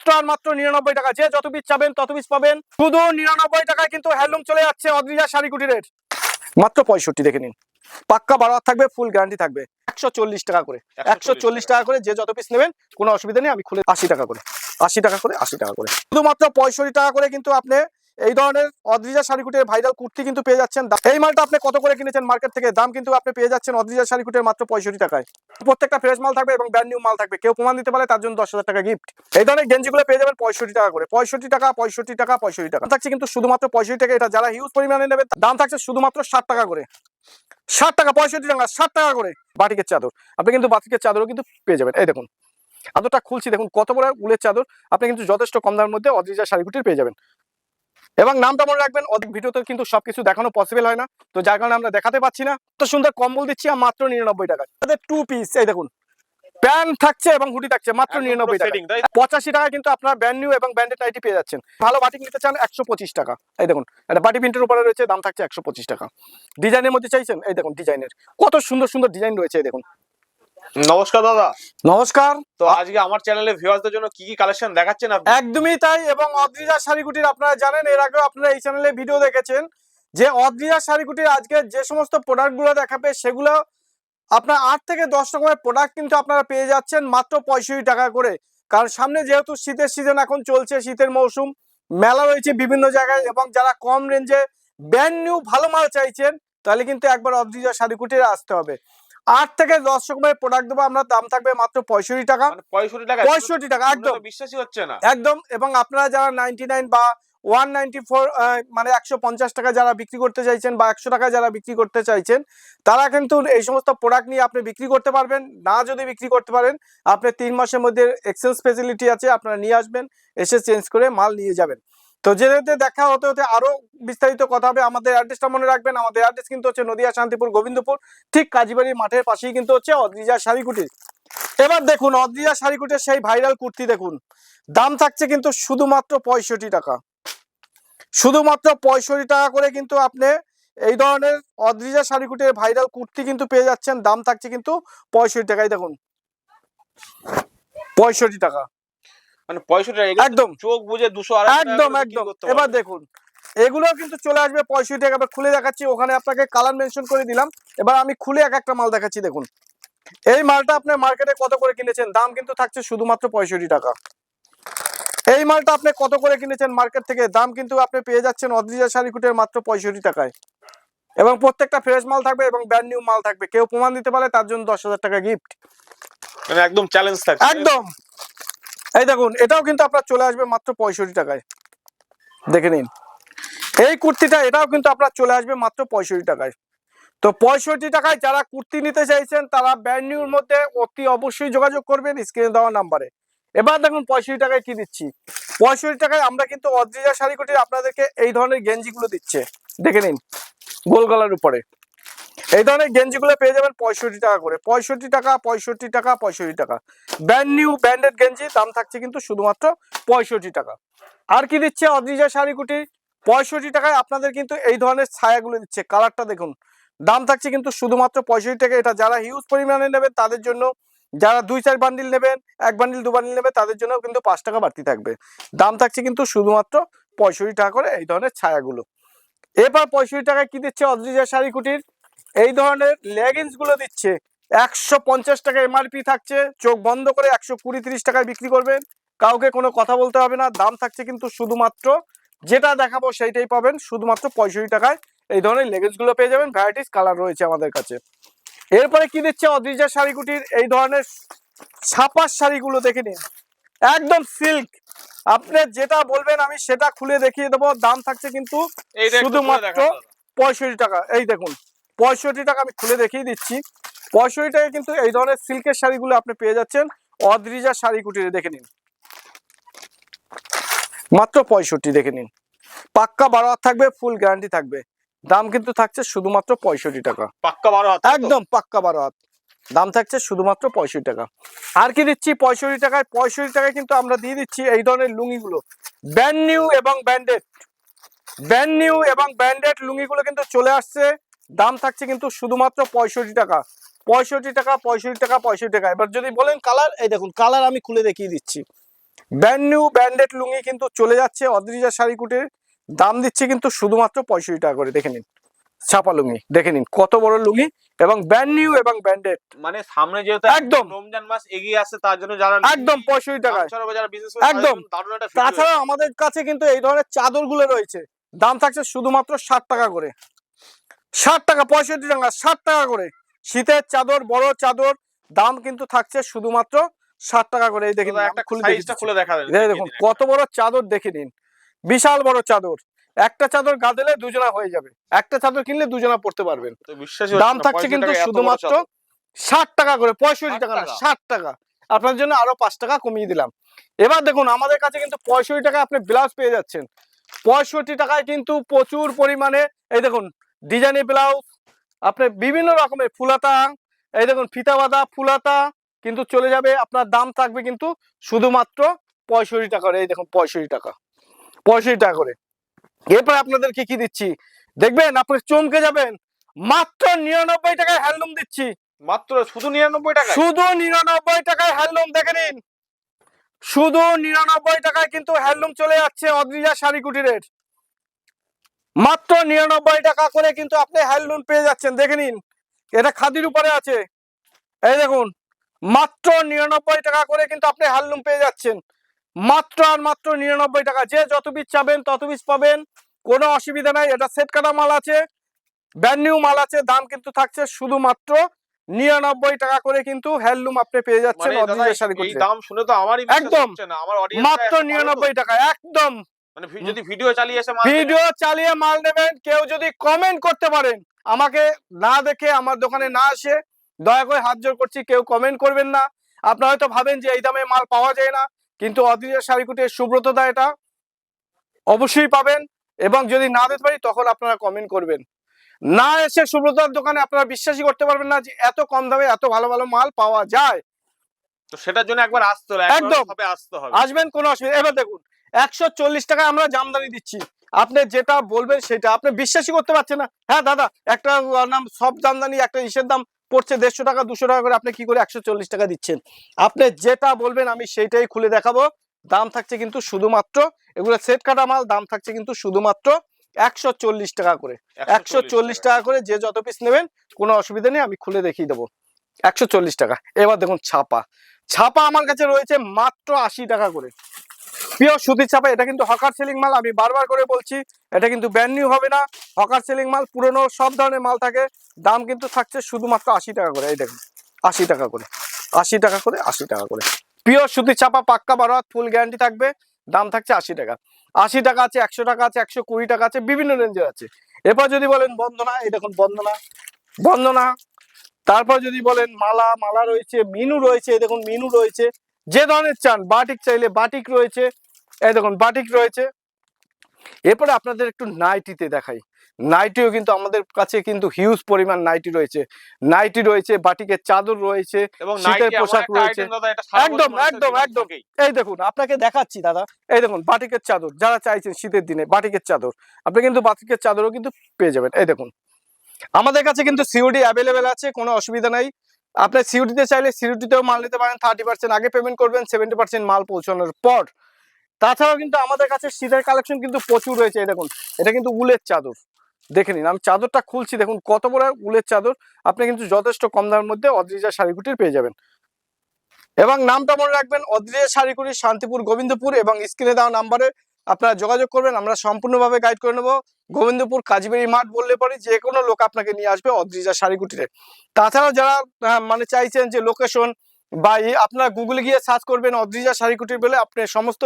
মাত্র আর মাত্র 99 টাকা। যে যত পিস চাবেন তত পিস পাবেন, শুধু 99 টাকায় কিন্তু হ্যান্ডলুম চলে যাচ্ছে অদ্রিজা শাড়ি কুটিরের। মাত্র 65 দেখে নিন, পাক্কা 12 হাত থাকবে, ফুল গ্যারান্টি থাকবে। 140 টাকা করে, 140 টাকা করে, যে যত পিস নেবেন কোনো অসুবিধা নেই। আমি খুলে 80 টাকা করে, 80 টাকা করে, 80 টাকা করে, শুধুমাত্র 65 টাকা করে কিন্তু আপনি এই ধরনের অদ্রিজা শাড়ি কুটির ভাইরাল কুর্তি কিন্তু পেয়ে যাচ্ছেন। এই মালটা আপনি কত করে কিনেছেন মার্কেট থেকে, দাম কিন্তু আপনি পেয়ে যাচ্ছেন অদ্রিজা শাড়ি কুটির মাত্র 65 টাকায়। প্রত্যেকটা ফ্রেশ মাল থাকবে এবং ব্র্যান্ড নিউ মাল থাকবে। কেউ প্রমাণ দিতে পারে তার জন্য 10,000 টাকা গিফট। এই ধরনের গেঞ্জিগুলো পেয়ে যাবেন 65 টাকা করে, 65 টাকা, 65 টাকা, 65 টাকা থাকছে কিন্তু শুধুমাত্র 65 টাকা। এটা যারা হিউজ পরিমাণে নেবে দাম থাকছে শুধুমাত্র 60 টাকা করে, 60 টাকা, 65 টাকা, 60 টাকা করে। বাটিকের চাদর, আপনি কিন্তু বাটিকের চাদরও কিন্তু পেয়ে যাবেন। এই দেখুন চাদরটা খুলছি, দেখুন কত বড় উলের চাদর। আপনি কিন্তু যথেষ্ট কম দামের মধ্যে অদ্রিজা শাড়ি কুটির পেয়ে যাবেন। এবং নামটা মনে রাখবেন, অধিক ভিডিওতে কিন্তু সবকিছু দেখানো পসিবল হয় না, তো যার কারণে আমরা দেখাতে পাচ্ছি না। তো সুন্দর কম্বল দিচ্ছি মাত্র 99 টাকায়। তাদের 2 পিস, এই দেখুন প্যান্ট থাকছে এবং হুডি থাকছে মাত্র 99 টাকা। 85 টাকায় কিন্তু আপনার ব্র্যান্ড নিউ এবং ব্র্যান্ডেড নাইটি পেয়ে যাচ্ছেন। ভালো বাটিক নিতে চান 125 টাকা। এই দেখুন এটা বাটি প্রিন্টের উপরে রয়েছে, দাম থাকছে 125 টাকা। ডিজাইনের মধ্যে চাইছেন, এই দেখুন ডিজাইনের কত সুন্দর সুন্দর ডিজাইন রয়েছে। এই দেখুন। নমস্কার দাদা। নমস্কার। তো আজকে আমার চ্যানেলে ভিউয়ারদের জন্য কি কি কালেকশন দেখাচ্ছেন আপনি? একদমই তাই। এবং অদ্রিজা শাড়ি কুটির আপনারা জানেন, এর আগেও আপনারা এই চ্যানেলে ভিডিও দেখেছেন যে অদ্রিজা শাড়ি কুটির আজকে যে সমস্ত প্রোডাক্টগুলো দেখাবে সেগুলো আপনার 8 থেকে 10 রকমের প্রোডাক্ট কিন্তু আপনারা পেয়ে যাচ্ছেন মাত্র 65 টাকা করে। কারণ সামনে যেহেতু শীতের সিজন এখন চলছে, শীতের মৌসুম, মেলা রয়েছে বিভিন্ন জায়গায়, এবং যারা কম রেঞ্জে ব্র্যান্ড নিউ ভালো মাল চাইছেন তাহলে কিন্তু একবার অদ্রিজা শাড়ি কুটিরে আসতে হবে। 8 থেকে 10 রকমের প্রোডাক্ট দেবো আমরা, দাম থাকবে মাত্র 65 টাকা। 65 টাকা, 65 টাকা একদম বিশ্বাসই হচ্ছে না একদম। এবং আপনারা যারা 99 বা 194 মানে 150 টাকা যারা বিক্রি করতে চাইছেন বা 100 টাকা যারা বিক্রি করতে চাইছেন, তারা কিন্তু এই সমস্ত প্রোডাক্ট নিয়ে আপনি বিক্রি করতে পারবেন। না যদি বিক্রি করতে পারেন, আপনি 3 মাসের মধ্যে এক্সচেঞ্জ ফেসিলিটি আছে, আপনারা নিয়ে আসবেন, এসে চেঞ্জ করে মাল নিয়ে যাবেন। তো যেতে দেখা হতে হতে আরো বিস্তারিত কথা হবে। আমাদের অ্যাড্রেসটা মনে রাখবেন, আমাদের অ্যাড্রেস কিন্তু হচ্ছে নদিয়া শান্তিপুর গোবিন্দপুর, ঠিক কাজীবাড়ির মাঠের পাশেই কিন্তু হচ্ছে অদ্রিজা শাড়ি কুটির। এবার দেখুন অদ্রিজা শাড়ি কুটির সেই ভাইরাল কুর্তি, দেখুন দাম থাকছে কিন্তু শুধুমাত্র 65 টাকা, শুধুমাত্র 65 টাকা করে কিন্তু আপনি এই ধরনের অদ্রিজা শাড়ি কুটির ভাইরাল কুর্তি কিন্তু পেয়ে যাচ্ছেন। দাম থাকছে কিন্তু 65 টাকায়। দেখুন 65 টাকা, মানে 65 টাকা একদম চোখ বুঝে 200 একদম একদম। এবার দেখুন এগুলো কিন্তু চলে আসবে 65 টাকা। এবার খুলে দেখাচ্ছি, ওখানে আপনাকে কালার মেনশন করে দিলাম। এবার আমি খুলে এক একটা মাল দেখাচ্ছি। দেখুন এই মালটা আপনি মার্কেটে কত করে কিনেছেন, দাম কিন্তু থাকছে শুধুমাত্র 65 টাকা। এই মালটা আপনি কত করে কিনেছেন মার্কেট থেকে, দাম কিন্তু আপনি পেয়ে যাচ্ছেন অদ্রিজা শাড়ি কুটির মাত্র 65 টাকায়। এবং প্রত্যেকটা ফ্রেশ মাল থাকবে এবং ব্র্যান্ড নিউ মাল থাকবে। কেউ প্রমাণ দিতে পারে তার জন্য 10,000 টাকা গিফট। মানে একদম চ্যালেঞ্জ থাকছে একদম। এই দেখুন এটাও কিন্তু আপনার চলে আসবে মাত্র 65 টাকায়। দেখে নিন এই কুর্তিটা, এটাও কিন্তু আপনার চলে আসবে মাত্র 65 টাকায়। তো 65 টাকায় যারা কুর্তি নিতে চাইছেন তারা ব্র্যান্ড নিউর মধ্যে অতি অবশ্যই যোগাযোগ করবেন স্ক্রিনে দেওয়া নাম্বারে। এবার দেখুন 65 টাকায় কি দিচ্ছি। 65 টাকায় আমরা কিন্তু অদ্রিজা শাড়ি কুটির আপনাদেরকে এই ধরনের গেঞ্জিগুলো দিচ্ছে। দেখে নিন গোল গলার উপরে এই ধরনের গেঞ্জিগুলো পেয়ে যাবেন 65 টাকা করে, 65 টাকা, 65 টাকা, 65 টাকা। ব্র্যান্ড নিউ ব্র্যান্ডেড গেঞ্জি, দাম থাকছে কিন্তু শুধুমাত্র 65 টাকা। আর কি দিচ্ছে অদ্রিজা শাড়ি কুটির 65 টাকায় আপনাদের কিন্তু এই ধরনের ছায়াগুলো দিচ্ছে। কালারটা দেখুন, দাম থাকছে কিন্তু শুধুমাত্র 65 টাকা। এটা যারা হিউজ পরিমাণে নেবেন তাদের জন্য, যারা 2-4 বান্ডিল নেবেন, 1 বান্ডিল 2 বান্ডিল নেবে তাদের জন্য কিন্তু 5 টাকা বাড়তি থাকবে। দাম থাকছে কিন্তু শুধুমাত্র 65 টাকা করে এই ধরনের ছায়াগুলো। এবার 65 টাকায় কি দিচ্ছে অদ্রিজা শাড়ি কুটির, এই ধরনের লেগিংস গুলো দিচ্ছে 150 টাকা এমআরপি থাকছে। চোখ বন্ধ করে 120-30 টাকায় বিক্রি করবেন, কাউকে কোনো কথা বলতে হবে না। দাম থাকছে কিন্তু শুধুমাত্র, যেটা দেখাবো সেইটাই পাবেন শুধুমাত্র 65 টাকায়। এই ধরনের লেগিংস গুলো পেয়ে যাবেন, ভ্যারাইটিস কালার রয়েছে আমাদের কাছে। এরপরে কি দিচ্ছে অদ্রিজা শাড়ি কুটির, এই ধরনের ছাপার শাড়িগুলো দেখে নিন, একদম সিল্ক। আপনি যেটা বলবেন আমি সেটা খুলে দেখিয়ে দেবো। দাম থাকছে কিন্তু শুধুমাত্র 65 টাকা। এই দেখুন 65 টাকা, আমি খুলে দেখিয়ে দিচ্ছি। 65 টাকায় কিন্তু এই ধরনের সিল্কের শাড়িগুলো আপনি পেয়ে যাচ্ছেন অদ্রিজা শাড়ি কুটিরে। দেখে নিন মাত্র 65, দেখে নিন পাক্কা 12 হাত থাকবে, ফুল গ্যারান্টি থাকবে। দাম কিন্তু থাকছে শুধুমাত্র 65 টাকা, পাক্কা 12 হাত, একদম পাক্কা 12 হাত। দাম থাকছে শুধুমাত্র 65 টাকা। আর কি দিচ্ছি 65 টাকায়, 65 টাকায় কিন্তু আমরা দিয়ে দিচ্ছি এই ধরনের লুঙ্গিগুলো, ব্র্যান্ড নিউ এবং ব্র্যান্ডেড, ব্র্যান্ড নিউ এবং ব্র্যান্ডেড লুঙ্গিগুলো কিন্তু চলে আসছে। দাম থাকছে কিন্তু শুধুমাত্র 65 টাকা, 65 টাকা, 65 টাকা, 65 টাকা। এবার যদি বলেন কালার, এই দেখুন কালার আমি খুলে দেখিয়ে দিচ্ছি। ব্র্যান্ড নিউ ব্র্যান্ডেড লুঙ্গি কিন্তু চলে যাচ্ছে অদ্রিজা শাড়িকুটির। দাম দিচ্ছে কিন্তু শুধুমাত্র 65 টাকা করে। দেখে নিন ছাপা লুঙ্গি, দেখে নিন কত বড় লুঙ্গি এবং ব্র্যান্ড নিউ এবং ব্র্যান্ডেড। মানে সামনে যেহেতু একদম রমজান মাস এগিয়ে আসছে, তার জন্য যারা একদম 65 টাকায় যারা বিজনেস করে একদম। দারুণ একটা video তাছাড়া আমাদের কাছে কিন্তু এই ধরনের চাদর গুলো রয়েছে, দাম থাকছে শুধুমাত্র 60 টাকা করে। 60 টাকা, 65 টাকা, 60 টাকা করে। শীতের চাদর, বড় চাদর, দাম কিন্তু থাকছে শুধুমাত্র 60 টাকা করে। এই দেখেন একটা সাইজটা খুলে দেখা দেন। এই দেখুন কত বড় চাদর, দেখে নিন বিশাল বড় চাদর। একটা চাদর গাদলে দুজনা হয়ে যাবে, একটা চাদর কিনলে দুজনা পড়তে পারবেন। তো বিশ্বাসই হচ্ছে দাম না, থাকছে 65 কিন্তু টাকায় এত বড় শুধুমাত্র চাদর। 60 টাকা করে, 65 টাকা না 60 60 টাকা। আপনার জন্য আরো 5 টাকা কমিয়ে দিলাম। এবার দেখুন আমাদের কাছে কিন্তু 65 টাকায় আপনি ব্লাউজ পেয়ে যাচ্ছেন। 65 টাকায় কিন্তু প্রচুর পরিমাণে এই দেখুন ডিজাইনের ব্লাউজ, আপনি বিভিন্ন রকমের ফুলাতা, এই দেখুন ফিতা বাঁধা ফুলাতা কিন্তু চলে যাবে। আপনার দাম থাকবে কিন্তু শুধুমাত্র 65 টাকা করে। এই দেখুন 65 টাকা, 65 টাকা করে। এরপর আপনাদেরকে কি দিচ্ছি দেখবেন, আপনি চমকে যাবেন, মাত্র 99 টাকায় হ্যান্ডলুম দিচ্ছি। মাত্র শুধু 99 টাকায়, শুধু 99 টাকায় হ্যান্ডলুম, দেখে নিন শুধু 99 টাকায় কিন্তু হ্যান্ডলুম চলে যাচ্ছে অদ্রিজা শাড়ি কুটিরের। মাত্র 99 টাকা করে কিন্তু আপনি হ্যান্ডলুম পেয়ে যাচ্ছেন। দেখে নিন এটা খাদির উপরে আছে, এই দেখুন মাত্র 99 টাকা করে কিন্তু আপনি হ্যান্ডলুম পেয়ে যাচ্ছেন। মাত্র আর মাত্র 99 টাকা। যে যত পিস চাবেন তত পিস পাবেন, কোনো অসুবিধা নাই। এটা সেট কাটা মাল আছে, ব্র্যান্ড নিউ মাল আছে। দাম কিন্তু থাকছে শুধুমাত্র 99 টাকা করে কিন্তু হ্যান্ডলুম আপনি পেয়ে যাচ্ছেন মানে দাদা অদ্রিজা শাড়ি এই কুটিরে। দাম শুনে তো আমারই বিশ্বাস একদম হচ্ছে না। আমার অডিয়েন্স মাত্র 99 টাকা একদম। মানে যদি ভিডিও চালিয়ে এসে মাল ভিডিও চালিয়ে মাল নেবেন, কেউ যদি কমেন্ট করতে পারেন, আমাকে না দেখে আমার দোকানে না আসে দয়া করে হাত জোড় করছি কেউ কমেন্ট করবেন না। আপনারা হয়তো ভাবেন যে এই দামে মাল পাওয়া যায় না, কিন্তু অদ্রিজা শাড়ি কুটির সুব্রত দা এটা অবশ্যই পাবেন। এবং যদি না দিতে পারি তখন আপনারা কমেন্ট করবেন। না এসে সুব্রতার দোকানে আপনারা বিশ্বাসই করতে পারবেন না যে এত কম দামে এত ভালো ভালো মাল পাওয়া যায়। তো সেটার জন্য একবার আসতে হবে, একদম আসতে হবে। আসবেন, কোনো অসুবিধা। এবার দেখুন 140 টাকায় আমরা জামদানি দিচ্ছি, আপনি যেটা বলবেন সেটা আপনি বিশ্বাসই করতে পারছেন না। হ্যাঁ দাদা একটা নাম সব জামদানি একটা ইসের দাম পড়ছে 150 টাকা 200 টাকা করে, আপনি কি করে 140 টাকা দিচ্ছেন? আপনি যেটা বলবেন আমি সেইটাই খুলে দেখাবো। দাম থাকছে কিন্তু শুধুমাত্র, এগুলো সেট কাটা মাল, দাম থাকছে কিন্তু শুধুমাত্র 140 টাকা করে। 140 টাকা করে, যে যত পিস নেবেন কোনো অসুবিধা নেই, আমি খুলে দেখিয়ে দেবো। 140 টাকা। এবার দেখুন ছাপা, ছাপা আমার কাছে রয়েছে মাত্র 80 টাকা করে। পিওর সুতির ছাপা, এটা কিন্তু হকার সেলিং মাল, আমি বারবার করে বলছি এটা কিন্তু ব্র্যান্ড নিউ হবে না, হকার সেলিং মাল, পুরনো সব ধরনের মাল থাকে। দাম কিন্তু থাকছে শুধুমাত্র 80 টাকা করে। এই দেখুন 80 টাকা করে, 80 টাকা করে, 80 টাকা করে। পিওর সুতির ছাপা, পাক্কা 12 হাত, ফুল গ্যারান্টি থাকবে। দাম থাকছে 80 টাকা। 80 টাকা আছে, 100 টাকা আছে, 120 টাকা আছে, বিভিন্ন রেঞ্জের আছে। এরপর যদি বলেন বন্দনা, এই দেখুন বন্দনা, বন্দনা। তারপর যদি বলেন মালা, মালা রয়েছে, মিনু রয়েছে, এই দেখুন মিনু রয়েছে, যে ধরনের চান। বাটিক চাইলে বাটিক রয়েছে, এই দেখুন বাটিক রয়েছে। এরপরে আপনাদের একটু নাইটিতে দেখাই। নাইটিও কিন্তু আমাদের কাছে কিন্তু হিউজ পরিমাণ নাইটি রয়েছে। নাইটি রয়েছে, বাটিকের চাদর রয়েছে, এবং শীতের পোশাক রয়েছে। একদম একদম একদম। এই দেখুন আপনাকে দেখাচ্ছি দাদা, এই দেখুন বাটিকের চাদর, যারা চাইছেন শীতের দিনে বাটিকের চাদর, আপনি কিন্তু বাটিকের চাদরও কিন্তু পেয়ে যাবেন। এই দেখুন আমাদের কাছে কিন্তু সিওডি অ্যাভেলেবেল আছে, কোনো অসুবিধা নাই। আপনি সিওডিতে চাইলে সিওডিতেও মাল নিতে পারেন। 30% আগে পেমেন্ট করবেন, 70% মাল পৌঁছানোর পর। তাছাড়াও কিন্তু আমাদের কাছে শীতের কালেকশন কিন্তু প্রচুর রয়েছে। এই দেখুন এটা কিন্তু উলের চাদর, দেখে নিন। আমি চাদরটা খুলছি, দেখুন কত বড় উলের চাদর। আপনি কিন্তু যথেষ্ট কম দামের মধ্যে অদ্রিজা শাড়ি কুটির পেয়ে যাবেন। এবং নামটা মনে রাখবেন, অদ্রিজা শাড়ি কুটির, শান্তিপুর, গোবিন্দপুর। এবং স্ক্রিনে দেওয়া নাম্বারে আপনারা যোগাযোগ করবেন, আমরা সম্পূর্ণভাবে গাইড করে নেবো। গোবিন্দপুর কাজীবাড়ি মাঠ বললে পরে যে কোনো লোক আপনাকে নিয়ে আসবে অদ্রিজা শাড়ি কুটিরে। তাছাড়াও যারা মানে চাইছেন যে লোকেশন বা আপনারা গুগলে গিয়ে সার্চ করবেন অদ্রিজা শাড়ি কুটির বলে, আপনি সমস্ত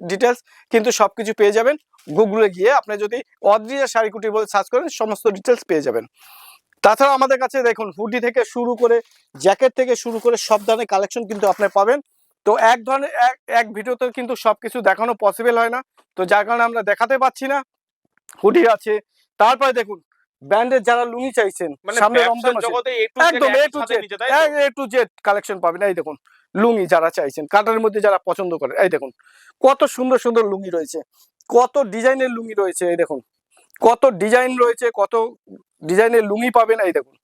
ডিটেলস কিন্তু সবকিছু পেয়ে যাবেন। গুগলে গিয়ে আপনি যদি অদ্রিজা শাড়ি কুটির বলে সার্চ করেন সমস্ত ডিটেলস পেয়ে যাবেন। তাছাড়াও আমাদের কাছে দেখুন হুডি থেকে শুরু করে জ্যাকেট থেকে শুরু করে সব ধরনের কালেকশন কিন্তু আপনি পাবেন। তো এক ধরনের এক ভিডিওতে কিন্তু সবকিছু দেখানো পসিবল হয় না, তো যার কারণে আমরা দেখাতে পাচ্ছি না। হুডি আছে, তারপরে দেখুন ব্র্যান্ডের যারা লুঙ্গি চাইছেন, সামনে রমজান মাসে একদম এ টু জেড কালেকশন পাবেন। এই দেখুন লুঙ্গি যারা চাইছেন, কাটার মধ্যে যারা পছন্দ করেন, এই দেখুন কত সুন্দর সুন্দর লুঙ্গি রয়েছে, কত ডিজাইনের লুঙ্গি রয়েছে। এই দেখুন কত ডিজাইন রয়েছে, কত ডিজাইনের লুঙ্গি পাবেন। এই দেখুন,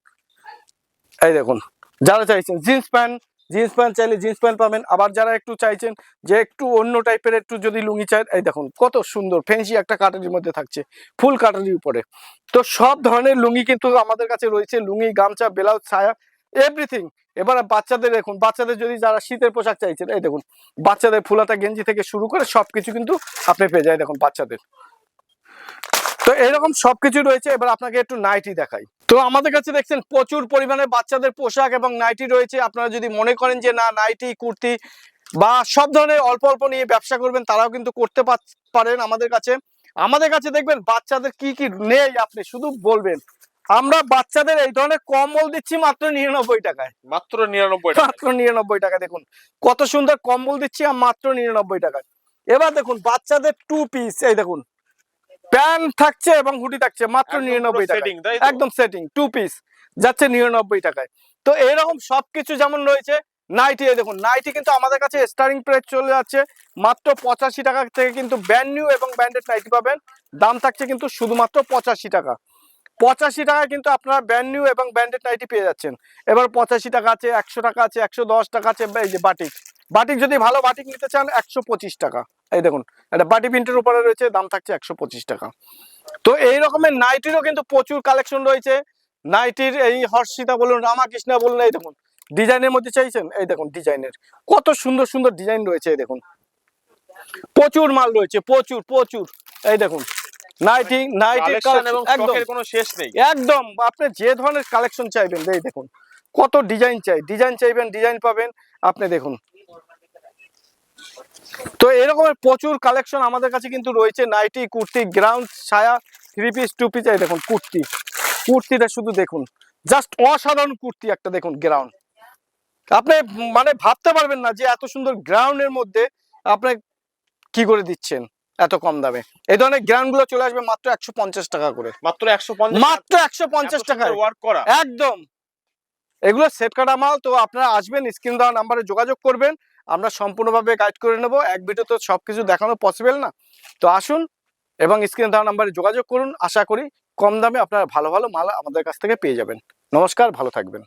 এই দেখুন যারা চাইছেন জিন্স প্যান্ট, জিন্স প্যান্ট চাইলে জিন্স প্যান্ট পাবেন। আবার যারা একটু চাইছেন যে একটু অন্য টাইপের একটু যদি লুঙ্গি চাই, এই দেখুন কত সুন্দর ফ্যান্সি একটা কাটারির মধ্যে থাকছে, ফুল কাটারির উপরে। তো সব ধরনের লুঙ্গি কিন্তু আমাদের কাছে রয়েছে, লুঙ্গি, গামছা, ব্লাউজ, ছায়া, এভরিথিং। এবার বাচ্চাদের দেখুন, বাচ্চাদের যদি যারা শীতের পোশাক চাইছেন, এই দেখুন বাচ্চাদের ফুলাতা গেঞ্জি থেকে শুরু করে সবকিছু কিন্তু আপনি পেয়ে যায়। দেখুন বাচ্চাদের তো এরকম সবকিছু রয়েছে। এবার আপনাকে একটু নাইটি দেখাই। তো আমাদের কাছে দেখছেন প্রচুর পরিমাণে বাচ্চাদের পোশাক এবং নাইটি রয়েছে। আপনারা যদি মনে করেন যে না নাইটি, কুর্তি বা সব ধরনের অল্প অল্প নিয়ে ব্যবসা করবেন, তারাও কিন্তু করতে পারেন আমাদের কাছে। আমাদের কাছে দেখবেন বাচ্চাদের কি কি নেই আপনি শুধু বলবেন। আমরা বাচ্চাদের এই ধরনের কম্বল দিচ্ছি মাত্র 99 টাকায়। মাত্র 99 টাকা। মাত্র 99 টাকা। দেখুন কত সুন্দর কম্বল দিচ্ছি মাত্র 99 টাকায়। এবার দেখুন বাচ্চাদের 2 পিস, এই দেখুন প্যান্ট থাকছে এবং হুডি থাকছে মাত্র 99 টাকা, একদম সেটিং 2 পিস যাচ্ছে 99 টাকায়। তো এরকম সবকিছু যেমন রয়েছে নাইটি, এই দেখুন নাইটি কিন্তু আমাদের কাছে স্টার্টিং প্রাইস চলে যাচ্ছে মাত্র 85 টাকা থেকে কিন্তু ব্র্যান্ড নিউ এবং ব্র্যান্ডেড নাইটি পাবেন। দাম থাকছে কিন্তু শুধুমাত্র 85 টাকা। 85 টাকায় কিন্তু আপনারা ব্র্যান্ড নিউ এবং ব্র্যান্ডেড নাইটি পেয়ে যাচ্ছেন। এবার 85 টাকা আছে, 100 টাকা আছে, 110 টাকা আছে। এই যে বাটিক, বাটিক যদি ভালো বাটিক নিতে চান 125 টাকা। এই দেখুন এটা বাটি প্রিন্টের উপরে রয়েছে, দাম থাকছে 125 টাকা। তো এই রকমের নাইটিরও কিন্তু প্রচুর কালেকশন রয়েছে। নাইটির এই হর্ষিতা বলুন, রামাকৃষ্ণা বলুন, এই দেখুন ডিজাইনের মধ্যে চাইছেন, এই দেখুন ডিজাইনের কত সুন্দর সুন্দর ডিজাইন রয়েছে। এই দেখুন প্রচুর মাল রয়েছে, প্রচুর প্রচুর। এই দেখুন নাইটি, নাইটি এবং স্টকের কোনো শেষ নেই। একদম আপনি যে ধরনের কালেকশন চাইবেন, এই দেখুন কত ডিজাইন ডিজাইন চাইবেন ডিজাইন পাবেন আপনি। দেখুন তো এরকমের প্রচুর কালেকশন আমাদের কাছে কিন্তু রয়েছে। নাইটি, কুর্তি, গ্রাউন্ড, ছায়া, 3 পিস, 2 পিস। এই দেখুন কুর্তি, কুর্তিটা শুধু দেখুন জাস্ট অসাধারণ কুর্তি একটা। দেখুন গ্রাউন্ড, আপনি মানে ভাবতে পারবেন না যে এত সুন্দর গ্রাউন্ডের মধ্যে আপনি কি করে দিচ্ছেন এত কম দামে। এই ধরনের গ্রাউন্ড গুলো চলে আসবে মাত্র 150 টাকা করে। মাত্র 150, মাত্র 150 টাকায় ওয়ার্ক করা একদম। এগুলো সেট কাটা মাল। তো আপনারা আসবেন, স্ক্রিন দেওয়া নাম্বারে যোগাযোগ করবেন, আমরা সম্পূর্ণভাবে গাইড করে নেব। এক ভিডিও তো সবকিছু দেখানো পসিবল না। তো আসুন এবং স্ক্রিন দেওয়া নাম্বারে যোগাযোগ করুন। আশা করি কম দামে আপনারা ভালো ভালো মাল আমাদের কাছ থেকে পেয়ে যাবেন। নমস্কার, ভালো থাকবেন।